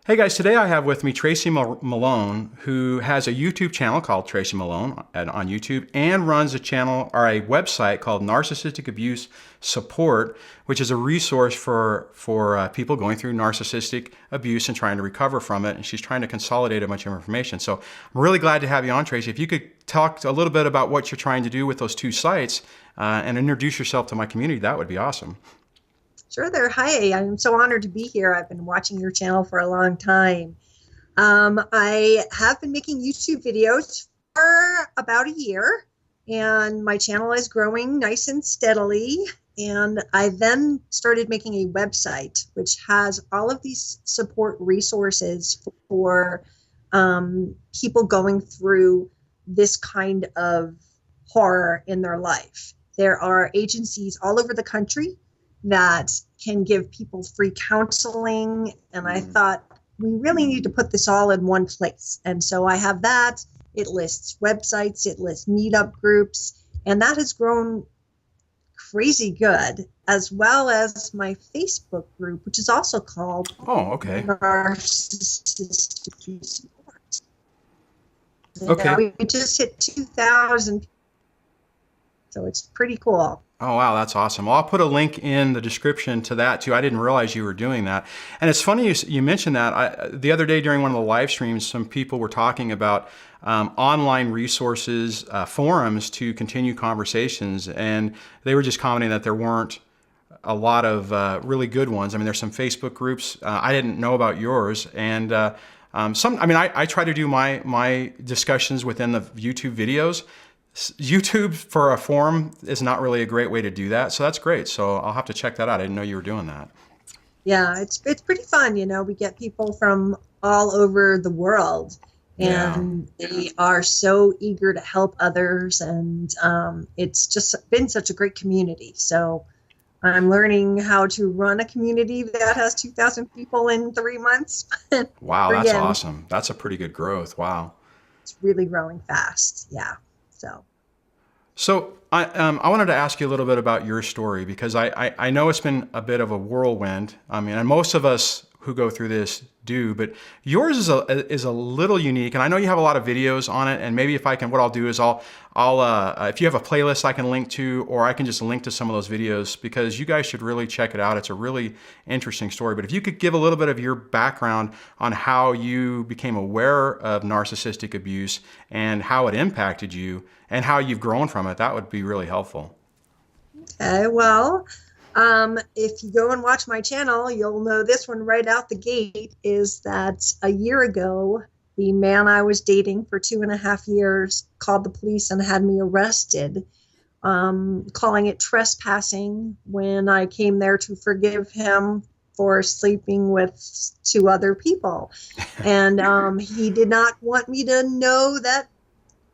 Hey guys, today I have with me Tracy Malone, who has a YouTube channel called Tracy Malone on YouTube and runs a channel or a website called Narcissistic Abuse Support, which is a resource for people going through narcissistic abuse and trying to recover from it. And she's trying to consolidate a bunch of information. So I'm really glad to have you on, Tracy. If you could talk a little bit about what you're trying to do with those two sites and introduce yourself to my community, that would be awesome. Sure there. Hi, I'm so honored to be here. I've been watching your channel for a long time. I have been making YouTube videos for about a year, and my channel is growing nice and steadily. And I then started making a website, which has all of these support resources for people going through this kind of horror in their life. There are agencies all over the country that can give people free counseling. And I thought we really need to put this all in one place. And so I have that. It lists websites, it lists meetup groups, and that has grown crazy good, as well as my Facebook group, which is also called Narcissistic Abuse Support. Okay. We just hit 2,000, so it's pretty cool. Oh, wow, that's awesome. Well, I'll put a link in the description to that too. I didn't realize you were doing that. And it's funny you mentioned that. The other day during one of the live streams, some people were talking about online resources, forums to continue conversations. And they were just commenting that there weren't a lot of really good ones. I mean, there's some Facebook groups. I didn't know about yours. And I try to do my discussions within the YouTube videos. YouTube for a forum is not really a great way to do that. So that's great. So I'll have to check that out. I didn't know you were doing that. Yeah, it's pretty fun. You know, we get people from all over the world, and they are so eager to help others. And it's just been such a great community. So I'm learning how to run a community that has 2,000 people in 3 months. Wow, that's awesome. That's a pretty good growth. Wow. It's really growing fast. Yeah. So I wanted to ask you a little bit about your story, because I know it's been a bit of a whirlwind. I mean, and most of us who go through this do, but yours is a little unique. And I know you have a lot of videos on it. And maybe if I can, what I'll do is I'll if you have a playlist I can link to, or I can just link to some of those videos, because you guys should really check it out. It's a really interesting story. But if you could give a little bit of your background on how you became aware of narcissistic abuse and how it impacted you and how you've grown from it, that would be really helpful. Okay, well, if you go and watch my channel, you'll know this one right out the gate is that a year ago, the man I was dating for 2.5 years called the police and had me arrested, calling it trespassing when I came there to forgive him for sleeping with 2 other people. And he did not want me to know that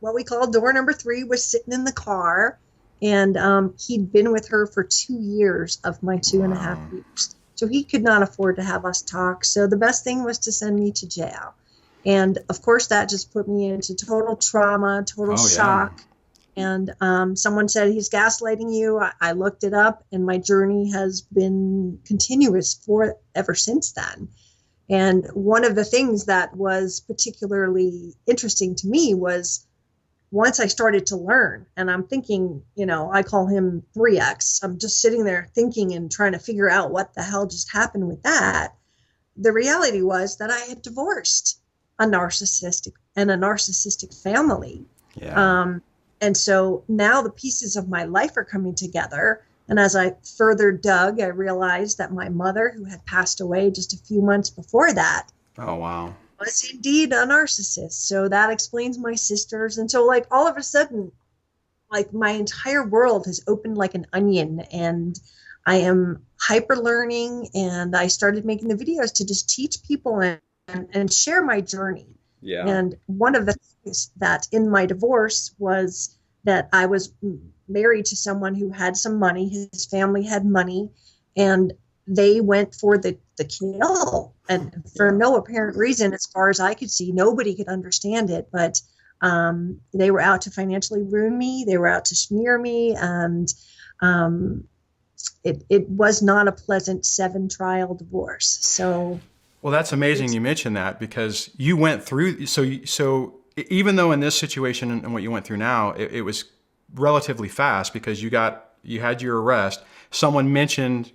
what we call door number 3 was sitting in the car. And he'd been with her for 2 years of my 2.5 years. So he could not afford to have us talk. So the best thing was to send me to jail. And of course, that just put me into total trauma, total shock. And someone said, he's gaslighting you. I looked it up, and my journey has been continuous ever since then. And one of the things that was particularly interesting to me was once I started to learn, and I'm thinking, you know, I call him 3X. I'm just sitting there thinking and trying to figure out what the hell just happened with that. The reality was that I had divorced a narcissistic family. Yeah. And so now the pieces of my life are coming together. And as I further dug, I realized that my mother, who had passed away just a few months before that, Oh, wow. was indeed a narcissist. So that explains my sisters. And so like all of a sudden, like my entire world has opened like an onion, and I am hyper learning, and I started making the videos to just teach people and share my journey. Yeah. And one of the things that in my divorce was that I was married to someone who had some money. His family had money, and they went for the kill, and for no apparent reason, as far as I could see. Nobody could understand it, but they were out to financially ruin me. They were out to smear me, and it was not a pleasant 7-trial divorce. So Well, that's amazing you mentioned that, because you went through, even though in this situation and what you went through now, it was relatively fast because you had your arrest, someone mentioned,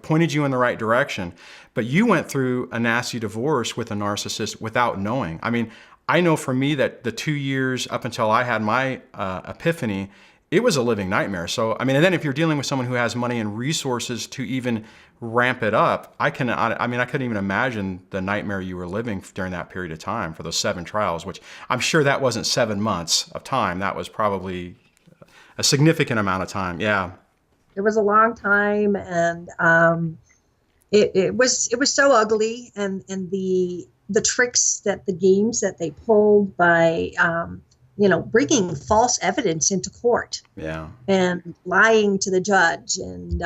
pointed you in the right direction, but you went through a nasty divorce with a narcissist without knowing. I mean, I know for me that the 2 years up until I had my epiphany, it was a living nightmare. So, I mean, and then if you're dealing with someone who has money and resources to even ramp it up, I couldn't even imagine the nightmare you were living during that period of time for those 7 trials, which I'm sure that wasn't 7 months of time. That was probably a significant amount of time. Yeah. It was a long time, and it was so ugly, and the tricks, that the games that they pulled by bringing false evidence into court, Yeah. and lying to the judge, and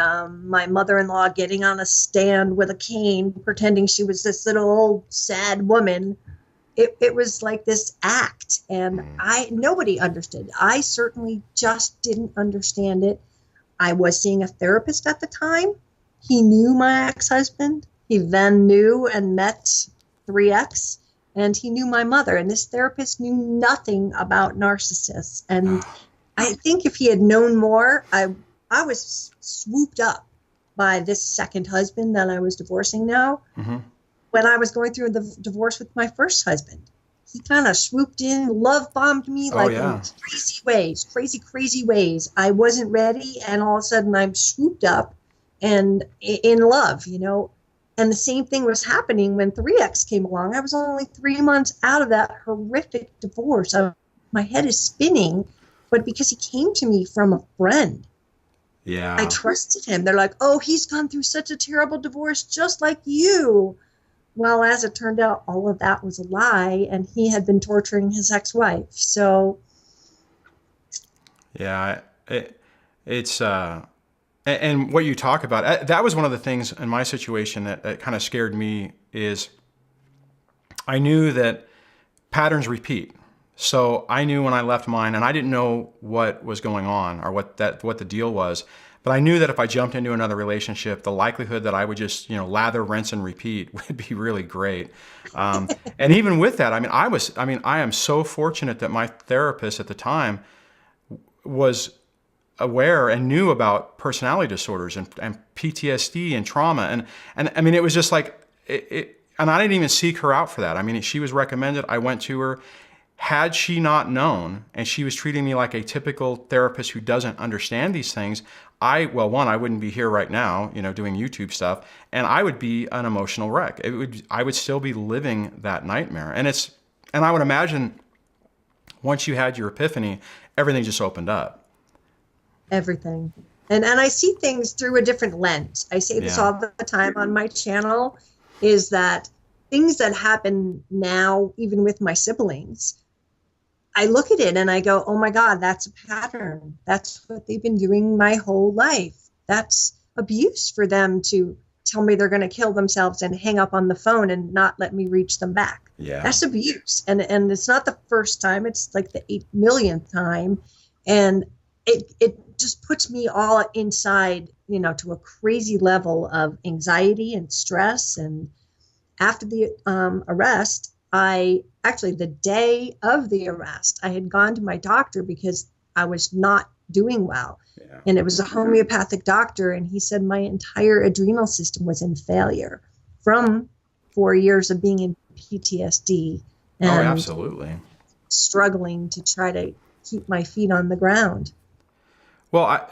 my mother-in-law getting on a stand with a cane pretending she was this little old sad woman. It was like this act, and nobody understood. I certainly just didn't understand it. I was seeing a therapist at the time. He knew my ex-husband. He then knew and met 3X, and he knew my mother. And this therapist knew nothing about narcissists. And I think if he had known more, I was swooped up by this second husband that I was divorcing now. Mm-hmm. When I was going through the divorce with my first husband, he kind of swooped in, love bombed me in crazy ways. I wasn't ready, and all of a sudden I'm swooped up and in love, And the same thing was happening when 3X came along. I was only 3 months out of that horrific divorce. My head is spinning, but because he came to me from a friend. Yeah. I trusted him. They're like, oh, he's gone through such a terrible divorce just like you. Well, as it turned out, all of that was a lie, and he had been torturing his ex-wife. So, yeah, it's and what you talk about, that was one of the things in my situation that kind of scared me, is I knew that patterns repeat. So I knew when I left mine, and I didn't know what was going on or what the deal was. But I knew that if I jumped into another relationship, the likelihood that I would just, lather, rinse, and repeat would be really great. And even with that, I am so fortunate that my therapist at the time was aware and knew about personality disorders and PTSD and trauma. And I mean, it was just like, and I didn't even seek her out for that. I mean, she was recommended. I went to her. Had she not known, and she was treating me like a typical therapist who doesn't understand these things, I wouldn't be here right now, doing YouTube stuff, and I would be an emotional wreck. I would still be living that nightmare. And I would imagine once you had your epiphany, everything just opened up. Everything. And I see things through a different lens. I say this all the time on my channel, is that things that happen now, even with my siblings, I look at it and I go, oh my God, that's a pattern. That's what they've been doing my whole life. That's abuse for them to tell me they're going to kill themselves and hang up on the phone and not let me reach them back. Yeah. That's abuse. And it's not the first time, it's like the 8 millionth time. And it just puts me all inside, to a crazy level of anxiety and stress. And after the arrest, the day of the arrest, I had gone to my doctor because I was not doing well. Yeah. And it was a homeopathic doctor, and he said my entire adrenal system was in failure from 4 years of being in PTSD and absolutely struggling to try to keep my feet on the ground. Well,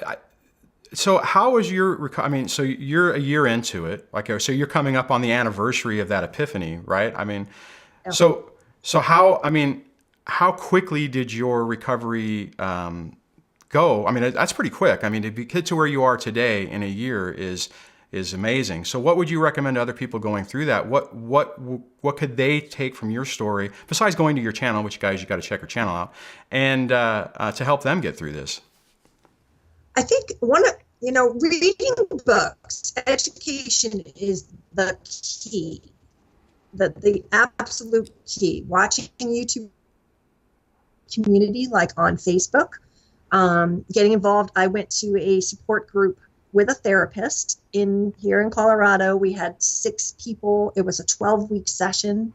so how was your, so you're a year into it, so you're coming up on the anniversary of that epiphany, right? I mean, so how quickly did your recovery go? I mean, that's pretty quick. I mean, to get to where you are today in a year is amazing. So what would you recommend to other people going through that? What could they take from your story, besides going to your channel, which guys, you got to check your channel out, and to help them get through this? I think reading books, education is the key, the absolute key. Watching YouTube community, like on Facebook, getting involved. I went to a support group with a therapist here in Colorado. We had 6 people. It was a 12-week session.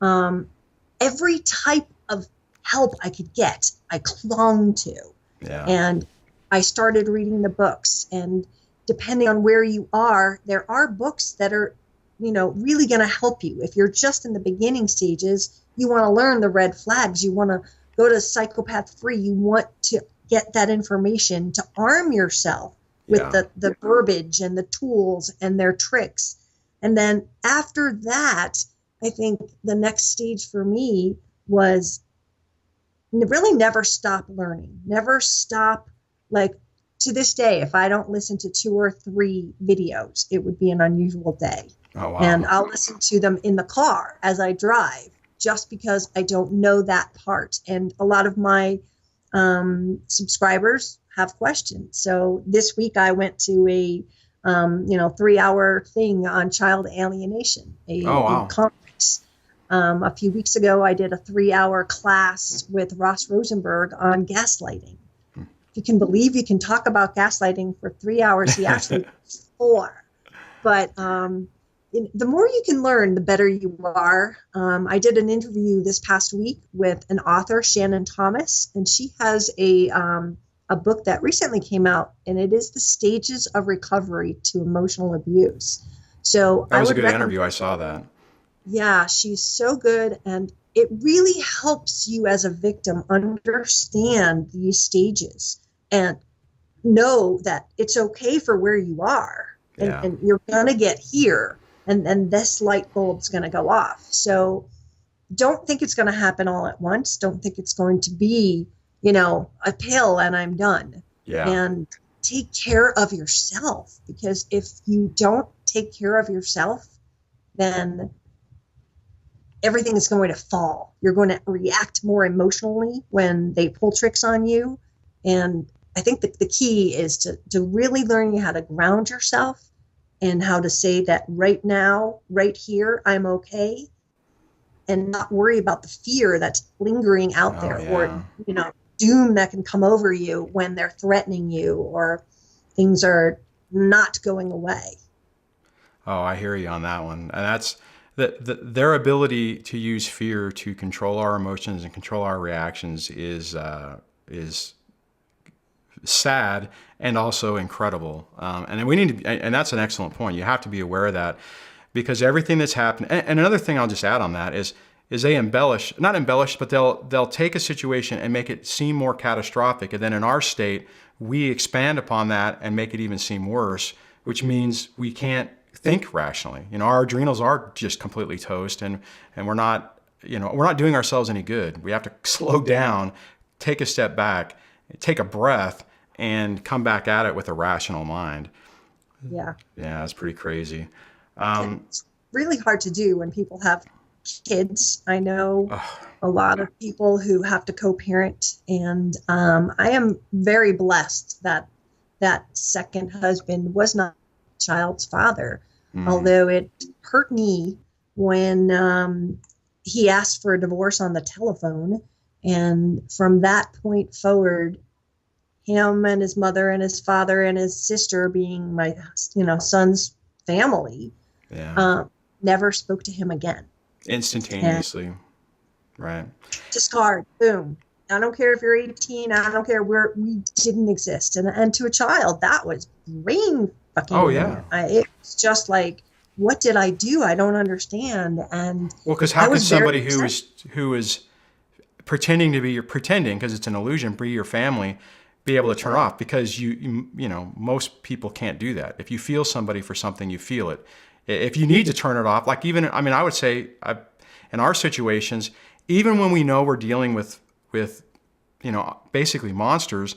Every type of help I could get, I clung to. Yeah. And I started reading the books. And depending on where you are, there are books that are, really going to help you. If you're just in the beginning stages, you want to learn the red flags. You want to go to Psychopath Free. You want to get that information to arm yourself with the verbiage and the tools and their tricks. And then after that, I think the next stage for me was really never stop learning, never stop. Like to this day, if I don't listen to 2 or 3 videos, it would be an unusual day. Oh, wow. And I'll listen to them in the car as I drive, just because I don't know that part. And a lot of my subscribers have questions. So this week I went to a 3-hour thing on child alienation, a conference. A few weeks ago, I did a 3-hour class with Ross Rosenberg on gaslighting. If you can believe you can talk about gaslighting for 3 hours, he actually did 4. But the more you can learn, the better you are. I did an interview this past week with an author, Shannon Thomas, and she has a book that recently came out, and it is The Stages of Recovery to Emotional Abuse. So that was a good interview. I saw that. Yeah, she's so good, and it really helps you as a victim understand these stages and know that it's okay for where you are, and you're gonna get here, and then this light bulb's gonna go off. So don't think it's gonna happen all at once. Don't think it's going to be, a pill and I'm done. Yeah. And take care of yourself, because if you don't take care of yourself, then everything is going to fall. You're going to react more emotionally when they pull tricks on you. And I think that the key is to really learn how to ground yourself and how to say that right now, right here, I'm okay, and not worry about the fear that's lingering out there, or, doom that can come over you when they're threatening you or things are not going away. Oh, I hear you on that one. And that's their ability to use fear to control our emotions and control our reactions is sad and also incredible. And we need to, and that's an excellent point. You have to be aware of that, because everything that's happened. And another thing I'll just add on that is they not embellish, but they'll take a situation and make it seem more catastrophic. And then in our state, we expand upon that and make it even seem worse, which means we can't think rationally. Our adrenals are just completely toast, and we're not doing ourselves any good. We have to slow down, take a step back, take a breath, and come back at it with a rational mind. Yeah. Yeah, that's pretty crazy. It's really hard to do when people have kids. I know a lot of people who have to co-parent, and I am very blessed that second husband was not a child's father, although it hurt me when he asked for a divorce on the telephone. And from that point forward, him and his mother and his father and his sister, being my son's family, never spoke to him again. Instantaneously. Right. Discard. Boom. I don't care if you're 18. I don't care where we didn't exist. And to a child, that was brain fucking. Oh, yeah. It's just like, what did I do? I don't understand. And because how could somebody who is pretending because it's an illusion, be your family, be able to turn off? Because most people can't do that. If you feel somebody for something, you feel it. If you need to turn it off, I would say in our situations, even when we know we're dealing with basically monsters,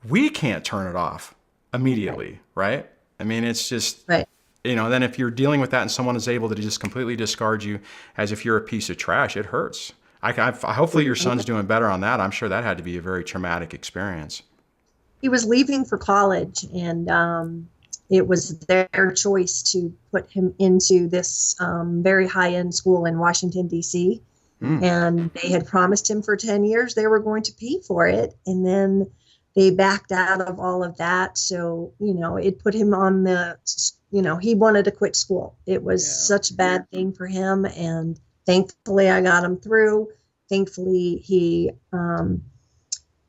we can't turn it off immediately, right? It's just, right. Then if you're dealing with that and someone is able to just completely discard you as if you're a piece of trash, it hurts. Hopefully your son's doing better on that. I'm sure that had to be a very traumatic experience. He was leaving for college, and it was their choice to put him into this very high-end school in Washington, D.C. And they had promised him for 10 years they were going to pay for it. And then they backed out of all of that. So, it put him on he wanted to quit school. It was such a bad thing for him. And thankfully I got him through. Thankfully he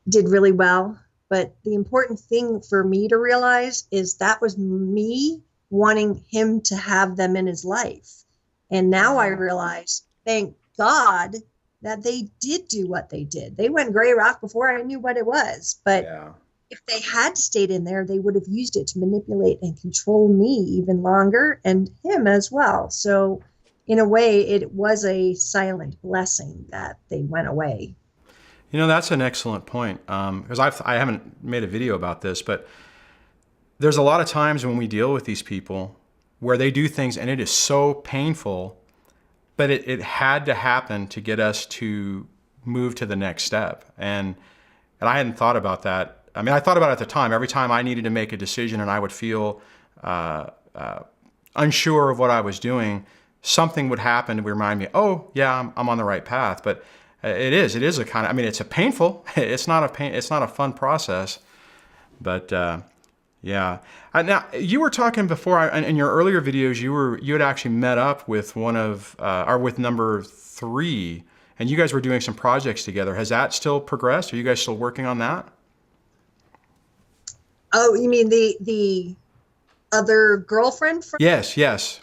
did really well. But the important thing for me to realize is that was me wanting him to have them in his life. And now I realize, thank God, that they did do what they did. They went gray rock before I knew what it was. But if they had stayed in there, they would have used it to manipulate and control me even longer, and him as well. So in a way, it was a silent blessing that they went away. That's an excellent point, because I haven't made a video about this, but there's a lot of times when we deal with these people where they do things and it is so painful, but it had to happen to get us to move to the next step. And I hadn't thought about that. I mean, I thought about it at the time. Every time I needed to make a decision and I would feel unsure of what I was doing, something would happen to remind me, oh yeah, I'm on the right path. But it is a kind of, I mean, it's a painful, it's not a fun process, but yeah. Now you were talking before in your earlier videos, you had actually met up with with number 3, and you guys were doing some projects together. Has that still progressed? Are you guys still working on that? Oh, you mean the other girlfriend? Yes. Yes.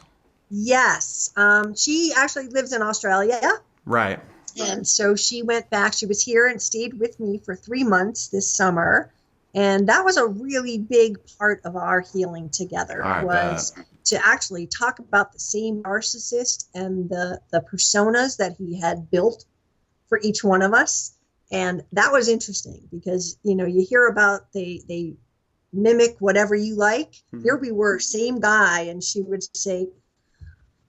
She actually lives in Australia. Right. And so she went back. She was here and stayed with me for 3 months this summer. And that was a really big part of our healing together, to actually talk about the same narcissist and the personas that he had built for each one of us. And that was interesting because, you hear about they mimic whatever you like. Mm-hmm. Here we were, same guy. And she would say,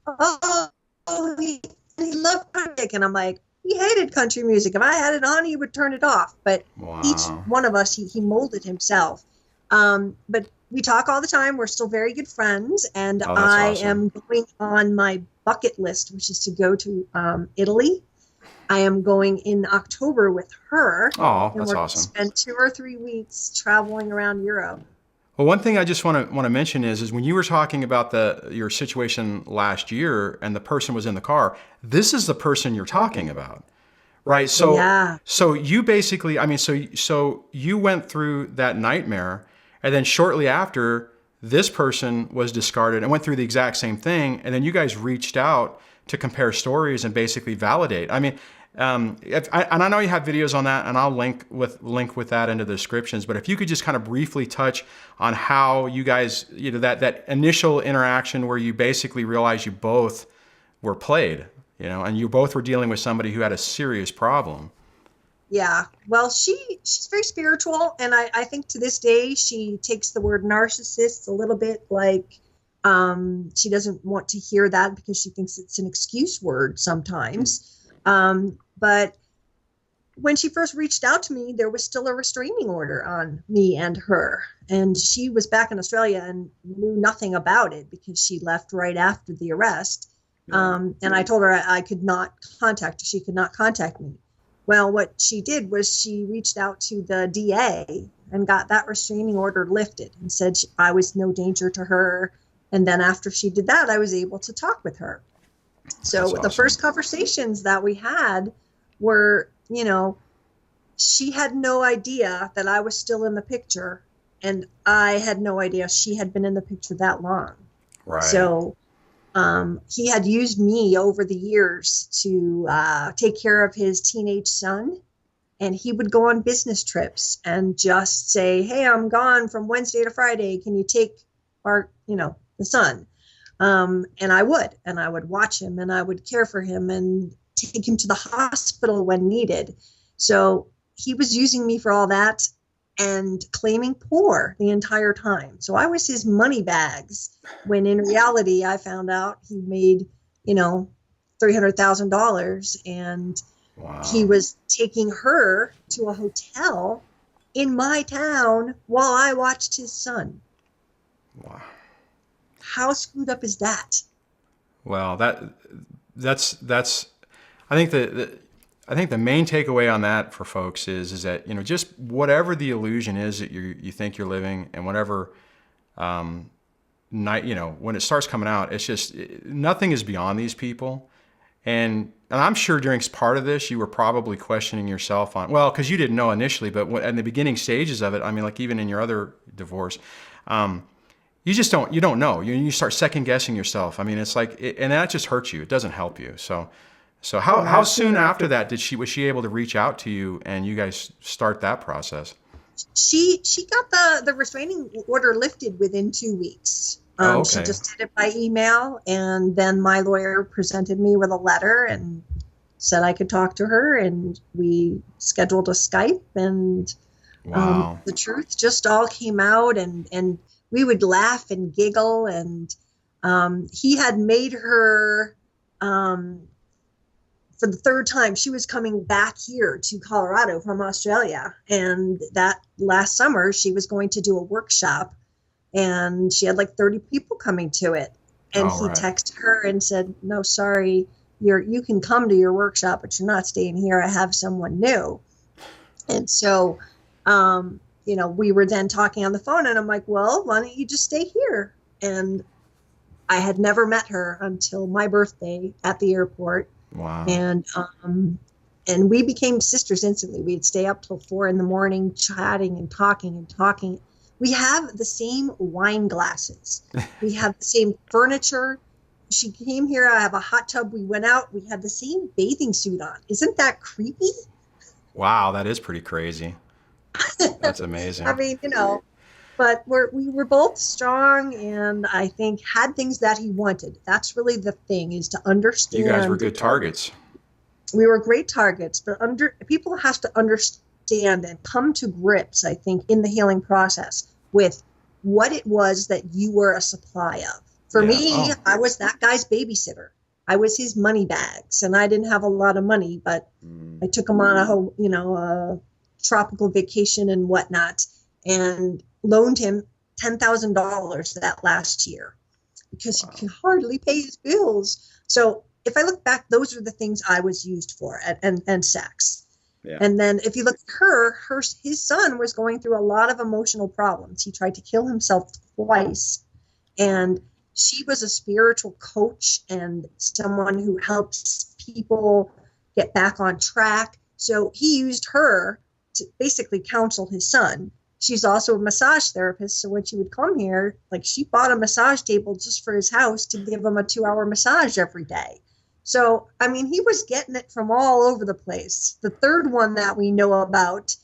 oh, he loved music. And I'm like, he hated country music. If I had it on, he would turn it off. But each one of us, he molded himself. But we talk all the time. We're still very good friends. And I am going on my bucket list, which is to go to Italy. I am going in October with her. Oh, and that's we're awesome. Spend 2 or 3 weeks traveling around Europe. Well, one thing I just want to mention is when you were talking about your situation last year and the person was in the car, this is the person you're talking about, right? So, so you basically, I mean, so you went through that nightmare, and then shortly after, this person was discarded and went through the exact same thing, and then you guys reached out to compare stories and basically validate. I mean, and I know you have videos on that, and I'll link with that into the descriptions. But if you could just kind of briefly touch on how you guys, that initial interaction where you basically realized you both were played, and you both were dealing with somebody who had a serious problem. Yeah, well, she's very spiritual, and I think to this day she takes the word narcissist a little bit like she doesn't want to hear that because she thinks it's an excuse word sometimes. But when she first reached out to me, there was still a restraining order on me and her. And she was back in Australia and knew nothing about it because she left right after the arrest. And I told her I could not contact her. She could not contact me. Well, what she did was she reached out to the DA and got that restraining order lifted and said I was no danger to her. And then after she did that, I was able to talk with her. So the first conversations that we had were, she had no idea that I was still in the picture, and I had no idea she had been in the picture that long. Right. So he had used me over the years to take care of his teenage son, and he would go on business trips and just say, hey, I'm gone from Wednesday to Friday. Can you take our, the son? And I would watch him, and I would care for him and take him to the hospital when needed. So he was using me for all that and claiming poor the entire time. So I was his money bags when in reality, I found out he made, $300,000, and he was taking her to a hotel in my town while I watched his son. Wow. How screwed up is that? Well, that's. I think that I think the main takeaway on that for folks is that, just whatever the illusion is that you think you're living, and whatever night, when it starts coming out, it's just nothing is beyond these people. And I'm sure during part of this, you were probably questioning yourself on, well, because you didn't know initially, but in the beginning stages of it, I mean, like even in your other divorce, you just don't know. You start second guessing yourself. I mean, it's like, and that just hurts you. It doesn't help you. So how soon after that was she able to reach out to you and you guys start that process? She got the restraining order lifted within 2 weeks. Oh, okay. She just did it by email, and then my lawyer presented me with a letter and said I could talk to her, and we scheduled a Skype, and wow. The truth just all came out, and we would laugh and giggle, and he had made her for the third time. She was coming back here to Colorado from Australia, and that last summer she was going to do a workshop, and she had like 30 people coming to it. And he texted her and said, no, sorry, you can come to your workshop, but you're not staying here. I have someone new. And so, we were then talking on the phone, and I'm like, well, why don't you just stay here? And I had never met her until my birthday at the airport. Wow. And we became sisters instantly. We'd stay up till 4 a.m. chatting and talking. We have the same wine glasses. We have the same furniture. She came here. I have a hot tub. We went out. We had the same bathing suit on. Isn't that creepy? Wow, that is pretty crazy. That's amazing. I mean, but we were both strong, and I think had things that he wanted. That's really the thing, is to understand. You guys were good targets. We were great targets, but people have to understand and come to grips, I think, in the healing process with what it was that you were a supply of. For me, I was that guy's babysitter. I was his money bags, and I didn't have a lot of money, but I took him on a whole, a tropical vacation and whatnot, and loaned him $10,000 that last year because he could hardly pay his bills. So if I look back, those are the things I was used for, and sex. Yeah. And then if you look at his son was going through a lot of emotional problems. He tried to kill himself twice, and she was a spiritual coach and someone who helps people get back on track. So he used her to basically counsel his son. She's also a massage therapist. So when she would come here, like, she bought a massage table just for his house to give him a 2-hour massage every day. So, I mean, he was getting it from all over the place. The third one that we know about,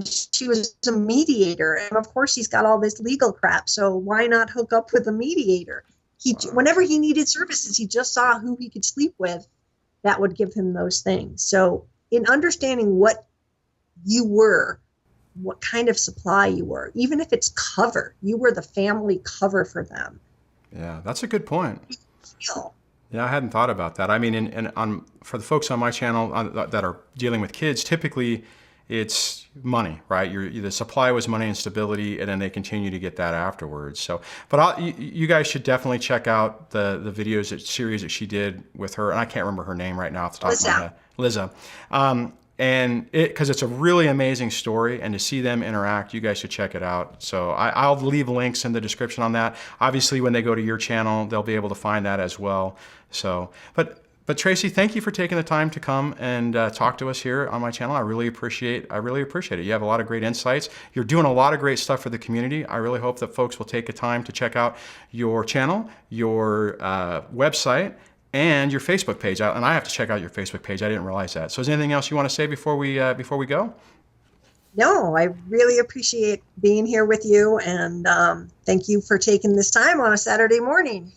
she was a mediator. And of course, he's got all this legal crap. So why not hook up with a mediator? Whenever he needed services, he just saw who he could sleep with that would give him those things. So in understanding what you were, what kind of supply you were, even if it's cover, you were the family cover for them. Yeah, that's a good point. Yeah, I hadn't thought about that. I mean, for the folks on my channel that are dealing with kids, typically it's money, right? The supply was money and stability, and then they continue to get that afterwards. So, but you guys should definitely check out the videos, series that she did with her, and I can't remember her name right now off the top of my head. Liza. And because it's a really amazing story, and to see them interact, you guys should check it out. So I'll leave links in the description on that. Obviously, when they go to your channel, they'll be able to find that as well. So, but Tracy, thank you for taking the time to come and talk to us here on my channel. I really appreciate it. You have a lot of great insights. You're doing a lot of great stuff for the community. I really hope that folks will take the time to check out your channel, your website, and your Facebook page. And I have to check out your Facebook page. I didn't realize that. So is there anything else you want to say before we go? No, I really appreciate being here with you, and thank you for taking this time on a Saturday morning.